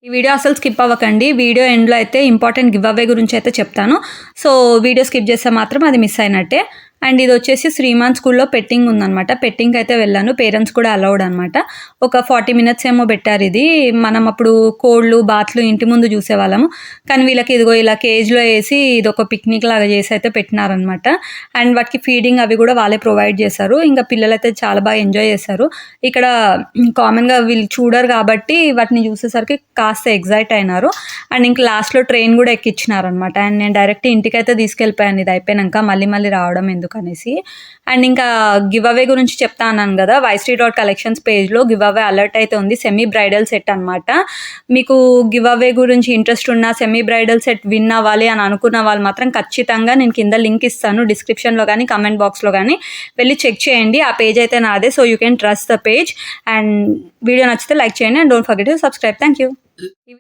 ఈ వీడియో అసలు స్కిప్ అవ్వకండి. వీడియో ఎండ్‌లో అయితే ఇంపార్టెంట్ గివ్ అవే గురించి అయితే చెప్తాను. సో, వీడియో స్కిప్ చేస్తే మాత్రం అది మిస్ అయినట్టే. అండ్ ఇదొచ్చేసి శ్రీమాన్ స్కూల్‌లో పెట్టింగ్ ఉందనమాట. పెట్టింగ్‌కయితే వెళ్ళాను. పేరెంట్స్ కూడా అలౌడ్ అనమాట. ఒక 40 మినిట్స్ ఏమో పెట్టారిది. మనం అప్పుడు కోళ్ళు, బాతులు ఇంటి ముందు చూసేవాళ్ళము. కానీ వీళ్ళకి ఇదిగో ఇలా కేజ్‌లో ఏసి ఇదొక పిక్నిక్ లాగా చేసి అయితే పెట్టినారనమాట. అండ్ వాటికి ఫీడింగ్ అవి కూడా వాళ్ళే ప్రొవైడ్ చేశారు. ఇంకా పిల్లలైతే చాలా బాగా ఎంజాయ్ చేశారు. ఇక్కడ కామన్‌గా వీళ్ళు చూడరు కాబట్టి వాటిని చూసేసరికి కాస్త ఎక్సైట్ అయినారు. అండ్ ఇంక లాస్ట్‌లో ట్రైన్ కూడా ఎక్కించినారనమాట. అండ్ నేను డైరెక్ట్ ఇంటికైతే తీసుకెళ్ళిపోయాను ఇది అయిపోయినంక. మళ్ళీ రావడం ఎందుకనేసి. అండ్ ఇంకా గివ్ అవే గురించి చెప్తా అన్నాను కదా! వైస్ట్రీ డాట్ కలెక్షన్స్ పేజ్‌లో గివ్ అవే అలర్ట్ అయితే ఉంది. సెమీ బ్రైడల్ సెట్ అనమాట. మీకు గివ్ అవే గురించి ఇంట్రెస్ట్ ఉన్న సెమీ బ్రైడల్ సెట్ విన్ అవ్వాలి అని అనుకున్న వాళ్ళు మాత్రం ఖచ్చితంగా నేను కింద లింక్ ఇస్తాను. డిస్క్రిప్షన్‌లో గానీ, కామెంట్ బాక్స్‌లో గానీ వెళ్ళి చెక్ చేయండి. ఆ పేజ్ అయితే నాదే. So, you can trust the page. And video నచ్చితే లైక్ చేయండి. And don't forget to subscribe. Thank you.